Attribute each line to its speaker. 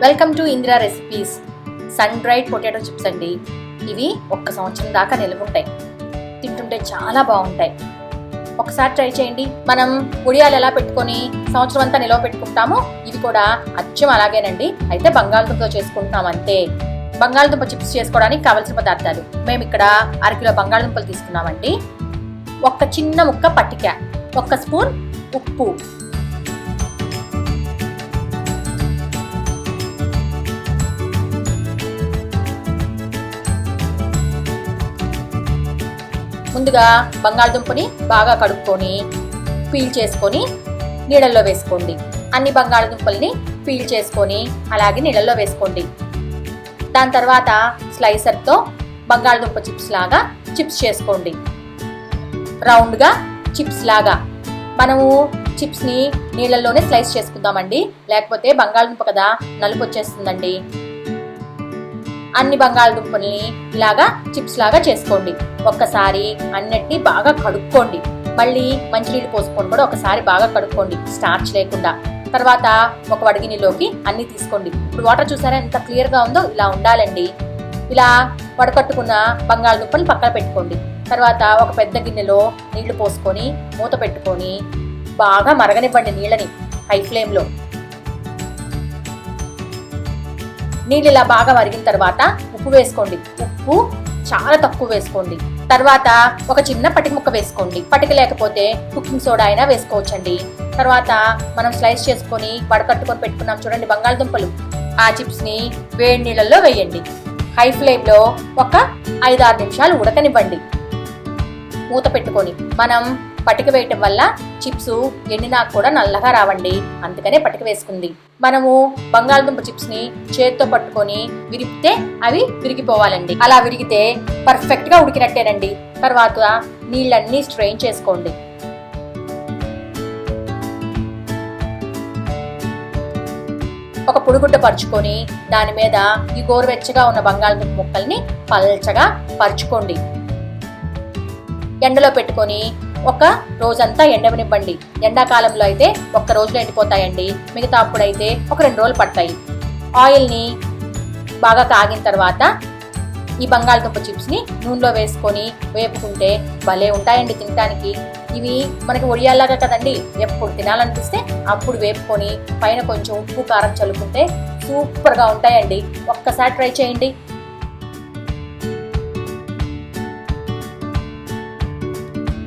Speaker 1: Welcome to Indira recipes. Sun dried potato chips అండి. ఇవి 1 సంవత్సరం దాకా నిల్వ ఉంటాయి. తింటుంటే చాలా బాగుంటాయి. ఒకసారి ట్రై చేయండి. మనం ఉడియాలు ఎలా పెట్టుకొని సంవత్సరం అంతా నిల్వ పెట్టుకుంటామో ఇవి కూడా అచ్చం అలాగేనండి. అయితే బంగాళదుంపతో చేసుకుంటున్నాం అంతే. బంగాళదుంప చిప్స్ చేసుకోవడానికి కావలసిన పదార్థాలు మేము ఇక్కడ 1/2 కిలో బంగాళదుంపలు తీసుకున్నామండి. 1 చిన్న ముక్క పట్టిక, 1 స్పూన్ ఉప్పు, ముందుగా బంగాళదుంపని బాగా కడుక్కొని పీల్ చేసుకొని నీళ్ళల్లో వేసుకోండి. అన్ని బంగాళదుంపల్ని పీల్ చేసుకొని అలాగే నీళ్ళల్లో వేసుకోండి. దాని తర్వాత స్లైసర్తో బంగాళదుంప చిప్స్ చేసుకోండి. రౌండ్గా చిప్స్ లాగా మనము చిప్స్ని నీళ్ళల్లోనే స్లైస్ చేసుకుందామండి, లేకపోతే బంగాళదుంప కదా నలుపు వచ్చేస్తుందండి. అన్ని బంగాళదుంపల్ని ఇలాగా చిప్స్ లాగా చేసుకోండి. ఒక్కసారి అన్నిటినీ బాగా కడుక్కోండి. మళ్ళీ మంచినీళ్ళు పోసుకొని కూడా ఒకసారి బాగా కడుక్కోండి, స్టార్చ్ లేకుండా. తర్వాత ఒక వడగిన్నెలోకి అన్ని తీసుకోండి. ఇప్పుడు వాటర్ చూసారా ఎంత క్లియర్గా ఉందో, ఇలా ఉండాలండి. ఇలా వడకట్టుకున్న బంగాళదుంపని పక్కన పెట్టుకోండి. తర్వాత ఒక పెద్ద గిన్నెలో నీళ్లు పోసుకొని మూత పెట్టుకొని బాగా మరగనివ్వండి నీళ్ళని హై ఫ్లేమ్లో. నీళ్ళు ఇలా బాగా మరిగిన తర్వాత ఉప్పు వేసుకోండి. ఉప్పు చాలా తక్కువ వేసుకోండి. తర్వాత ఒక చిన్న పటిక ముక్క వేసుకోండి. పటిక లేకపోతే కుకింగ్ సోడా అయినా వేసుకోవచ్చండి. తర్వాత మనం స్లైస్ చేసుకొని వడకట్టుకొని పెట్టుకున్నాం చూడండి బంగాళదుంపలు, ఆ చిప్స్ ని వేడి నీళ్ళల్లో వేయండి. హై ఫ్లేమ్ లో ఒక 5-6 నిమిషాలు ఉడకనివ్వండి మూత పెట్టుకొని. మనం పటిక వేయటం వల్ల చిప్స్ ఎండినా కూడా నల్లగా రావండి, అందుకనే పటిక వేసుకుంది. మనము బంగాళదుంప చిప్స్ ని చేతితో పట్టుకొని విరిగితే అవి విరిగిపోవాలండి. అలా విరిగితే పర్ఫెక్ట్ గా ఉడికినట్టేనండి. తర్వాత నీళ్ళన్నీ స్ట్రెయిన్ చేసుకోండి. ఒక పొడిగుడ్డ పరుచుకొని దాని మీద ఈ గోరువెచ్చగా ఉన్న బంగాళదుంప ముక్కల్ని పల్చగా పరుచుకోండి. ఎండలో పెట్టుకొని ఒక రోజంతా ఎండవనివ్వండి. ఎండాకాలంలో అయితే 1 రోజులో ఎండిపోతాయండి, మిగతా అప్పుడైతే ఒక 2 రోజులు పడతాయి. ఆయిల్ని బాగా కాగిన తర్వాత ఈ బంగాళదుంప చిప్స్ని నూనెలో వేసుకొని వేపుకుంటే భలే ఉంటాయండి తినడానికి. ఇవి మనకి ఒడియాల్లాగా కదండి, ఎప్పుడు తినాలనిపిస్తే అప్పుడు వేపుకొని పైన కొంచెం ఉప్పు కారం చల్లుకుంటే సూపర్గా ఉంటాయండి. ఒక్కసారి ట్రై చేయండి.